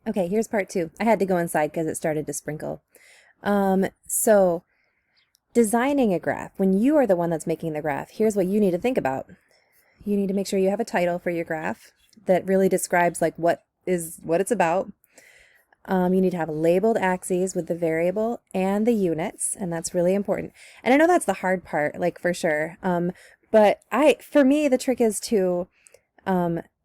Okay, here's part two. I had to go inside because it started to sprinkle. So designing a graph, when you are the one that's making the graph, here's what you need to think about. You need to make sure you have a title for your graph that really describes like what it's about. You need to have labeled axes with the variable and the units, and that's really important. And I know that's the hard part, like for sure. But for me, the trick is to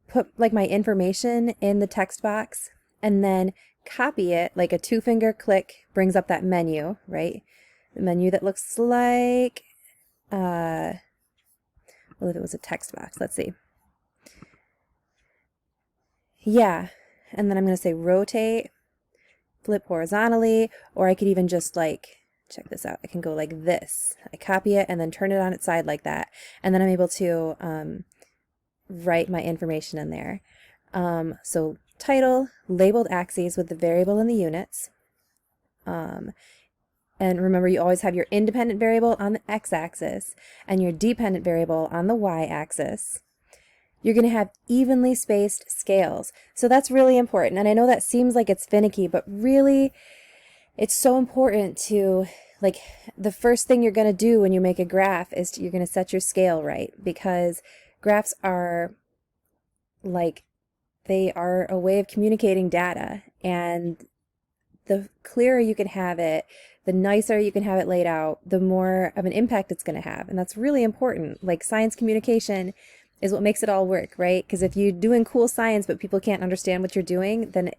put like my information in the text box and then copy it like a two-finger click brings up that menu, right? The menu that looks like, well, if it was a text box, let's see. Yeah, and then I'm going to say rotate, flip horizontally, or I could even just like, check this out. I can go like this. I copy it and then turn it on its side like that. And then I'm able to write my information in there. So title, labeled axes with the variable and the units. And remember, you always have your independent variable on the x-axis and your dependent variable on the y-axis. You're going to have evenly spaced scales. So that's really important. And I know that seems like it's finicky, but really it's so important to, like, the first thing you're going to do when you make a graph is you're going to set your scale right, because graphs are like, they are a way of communicating data, and the clearer you can have it, the nicer you can have it laid out, the more of an impact it's going to have. And that's really important. Like, science communication is what makes it all work, right? Because if you're doing cool science but people can't understand what you're doing, then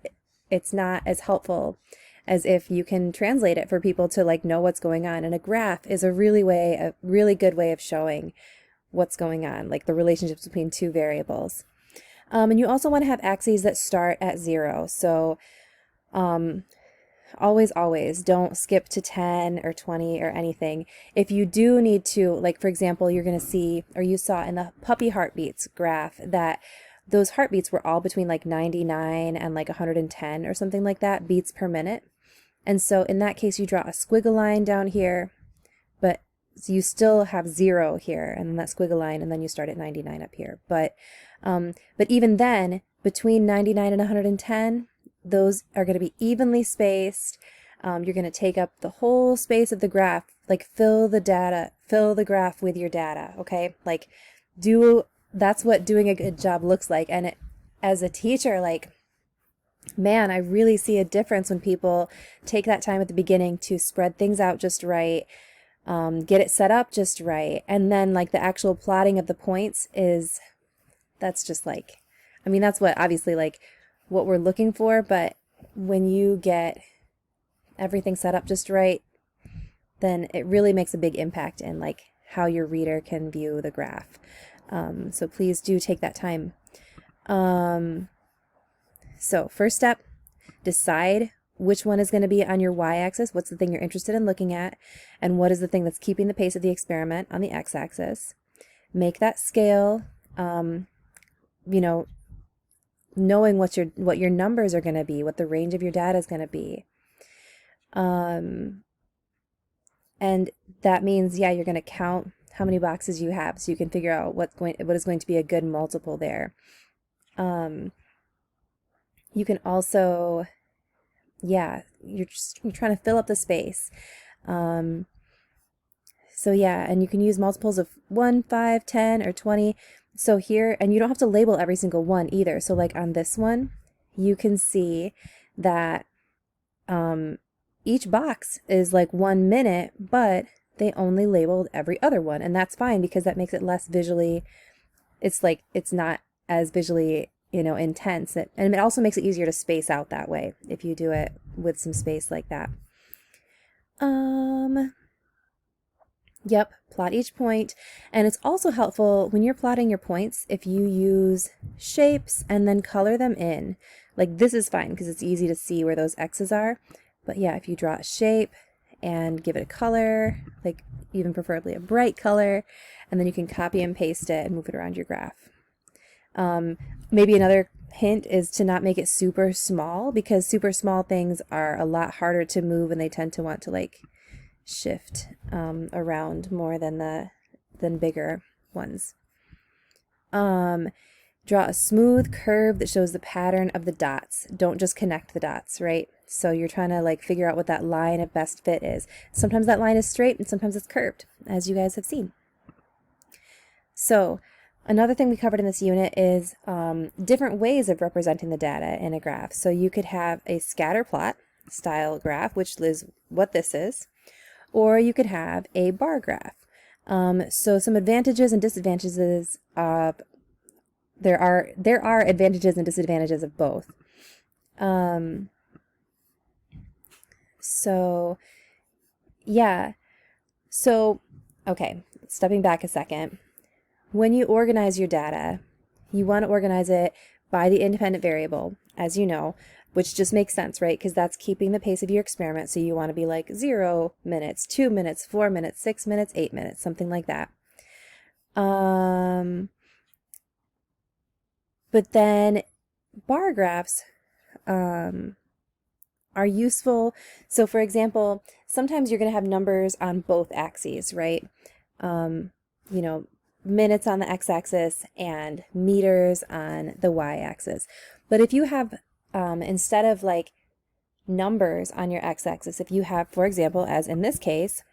it's not as helpful as if you can translate it for people to like know what's going on. And a graph is a really good way of showing what's going on, like the relationships between two variables. And you also want to have axes that start at 0. So always don't skip to 10 or 20 or anything. If you do need to, like for example, you're going to see, or you saw in the puppy heartbeats graph, that those heartbeats were all between like 99 and like 110 or something like that beats per minute. And so in that case, you draw a squiggle line down here, but you still have 0 here, and then that squiggle line, and then you start at 99 up here. But even then, between 99 and 110, those are going to be evenly spaced. You're going to take up the whole space of the graph, like fill the graph with your data, okay? Like, that's what doing a good job looks like. And as a teacher, like, man, I really see a difference when people take that time at the beginning to spread things out just right, get it set up just right, and then like the actual plotting of the points that's just like, I mean, that's what obviously like what we're looking for, but when you get everything set up just right, then it really makes a big impact in like how your reader can view the graph. So please do take that time. So first step, decide which one is going to be on your y-axis, what's the thing you're interested in looking at, and what is the thing that's keeping the pace of the experiment on the x-axis. Make that scale, knowing what your numbers are going to be, what the range of your data is going to be. And that means, yeah, you're going to count how many boxes you have so you can figure out what is going to be a good multiple there. You can also, yeah, you're trying to fill up the space. So yeah, and you can use multiples of 1, 5, 10, or 20. So here, and you don't have to label every single one either. So like on this one, you can see that each box is like 1 minute, but they only labeled every other one. And that's fine because that makes it less visually, it's not as visually, intense. And it also makes it easier to space out that way if you do it with some space like that. Yep, plot each point. And it's also helpful when you're plotting your points if you use shapes and then color them in. Like this is fine because it's easy to see where those X's are. But yeah, if you draw a shape and give it a color, like even preferably a bright color, and then you can copy and paste it and move it around your graph. Maybe another hint is to not make it super small, because super small things are a lot harder to move and they tend to want to like shift around more than bigger ones. Draw a smooth curve that shows the pattern of the dots. Don't just connect the dots, right? So you're trying to like figure out what that line of best fit is. Sometimes that line is straight and sometimes it's curved, as you guys have seen. So another thing we covered in this unit is different ways of representing the data in a graph. So you could have a scatter plot style graph, which is what this is, or you could have a bar graph. So some advantages and disadvantages of there are advantages and disadvantages of both. So yeah, so okay, stepping back a second. When you organize your data, you want to organize it by the independent variable, as you know, which just makes sense, right? Because that's keeping the pace of your experiment. So you want to be like 0 minutes, 2 minutes, 4 minutes, 6 minutes, 8 minutes, something like that. But then bar graphs are useful. So for example, sometimes you're going to have numbers on both axes, right? You know, minutes on the x-axis and meters on the y-axis. But if you have, instead of like numbers on your x-axis, if you have, for example, as in this case,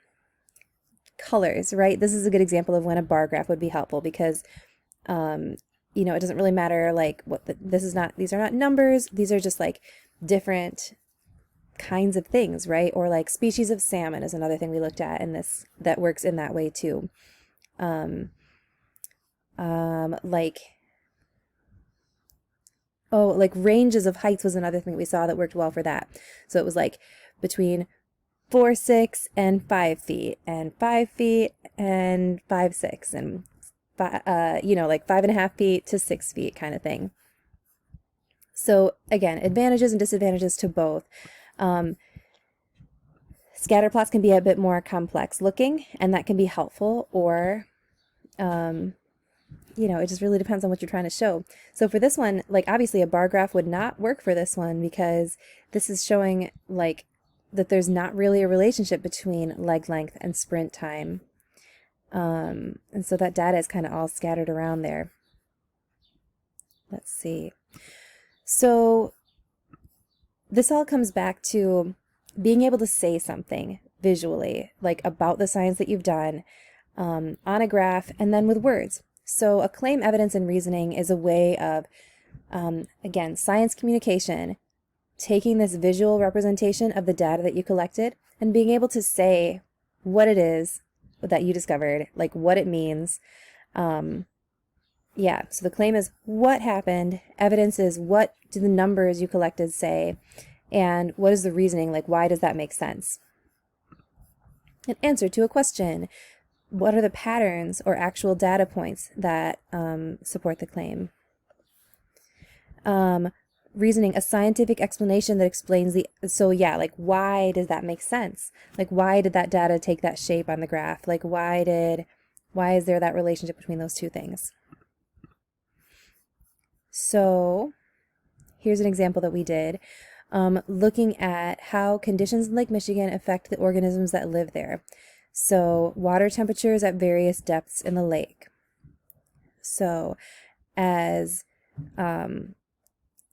colors, right? This is a good example of when a bar graph would be helpful because, you know, it doesn't really matter like what these are not numbers. These are just like different kinds of things, right? Or like species of salmon is another thing we looked at in this that works in that way too. Like ranges of heights was another thing we saw that worked well for that. So it was like between 4, 6, and 5 feet, and 5 feet and 5, 6, and you know, like 5.5 feet to 6 feet kind of thing. So again, advantages and disadvantages to both. Scatter plots can be a bit more complex looking, and that can be helpful, or you know, it just really depends on what you're trying to show. So for this one, like obviously a bar graph would not work for this one because this is showing like that there's not really a relationship between leg length and sprint time. And so that data is kind of all scattered around there. Let's see. So this all comes back to being able to say something visually, like about the science that you've done on a graph and then with words. So a claim, evidence, and reasoning is a way of, again, science communication, taking this visual representation of the data that you collected and being able to say what it is that you discovered, like what it means. Yeah, so the claim is what happened, evidence is what do the numbers you collected say, and what is the reasoning, like why does that make sense? An answer to a question. What are the patterns or actual data points that support the claim? Reasoning, a scientific explanation that explains so yeah, like why does that make sense? Like why did that data take that shape on the graph? Like why is there that relationship between those two things? So here's an example that we did, looking at how conditions in Lake Michigan affect the organisms that live there. So water temperatures at various depths in the lake. So as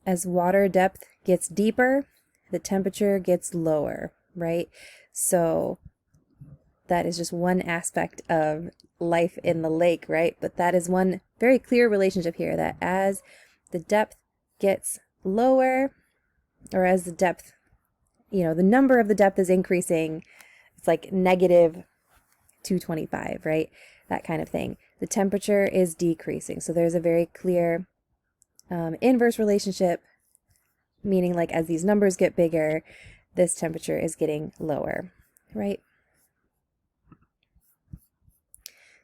water depth gets deeper, the temperature gets lower, right? So that is just one aspect of life in the lake, right? But that is one very clear relationship here, that as the depth gets lower, or as the depth, you know, the number of the depth is increasing, it's like negative 225, right? That kind of thing. The temperature is decreasing. So there's a very clear inverse relationship, meaning like as these numbers get bigger, this temperature is getting lower, right?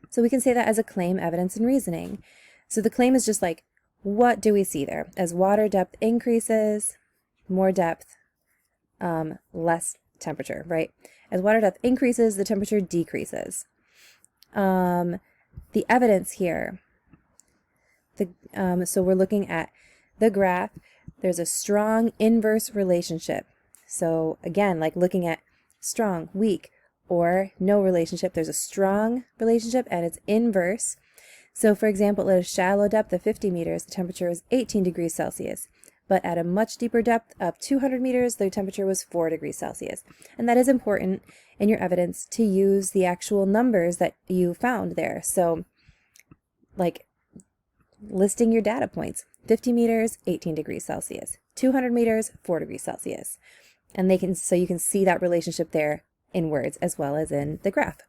So we can say that as a claim, evidence, and reasoning. So the claim is just like, what do we see there? As water depth increases, more depth, less temperature, right? As water depth increases, the temperature decreases. The evidence here, so we're looking at the graph. There's a strong inverse relationship. So again, like looking at strong, weak, or no relationship, there's a strong relationship and it's inverse. So for example, at a shallow depth of 50 meters, the temperature was 18 degrees Celsius. But at a much deeper depth of 200 meters, the temperature was 4 degrees Celsius. And that is important in your evidence to use the actual numbers that you found there. So like listing your data points, 50 meters, 18 degrees Celsius, 200 meters, 4 degrees Celsius. And so you can see that relationship there in words as well as in the graph.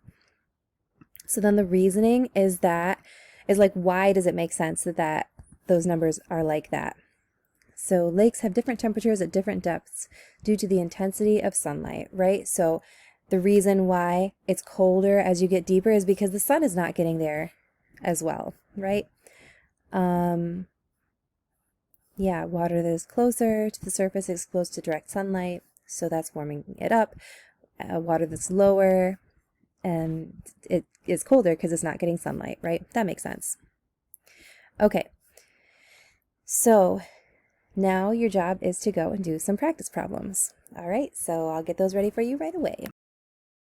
So then the reasoning is like, why does it make sense that those numbers are like that? So lakes have different temperatures at different depths due to the intensity of sunlight, right? So the reason why it's colder as you get deeper is because the sun is not getting there as well, right? Yeah, water that is closer to the surface is exposed to direct sunlight, so that's warming it up. Water that's lower, and it is colder because it's not getting sunlight, right? That makes sense. Okay, so now your job is to go and do some practice problems. All right, so I'll get those ready for you right away.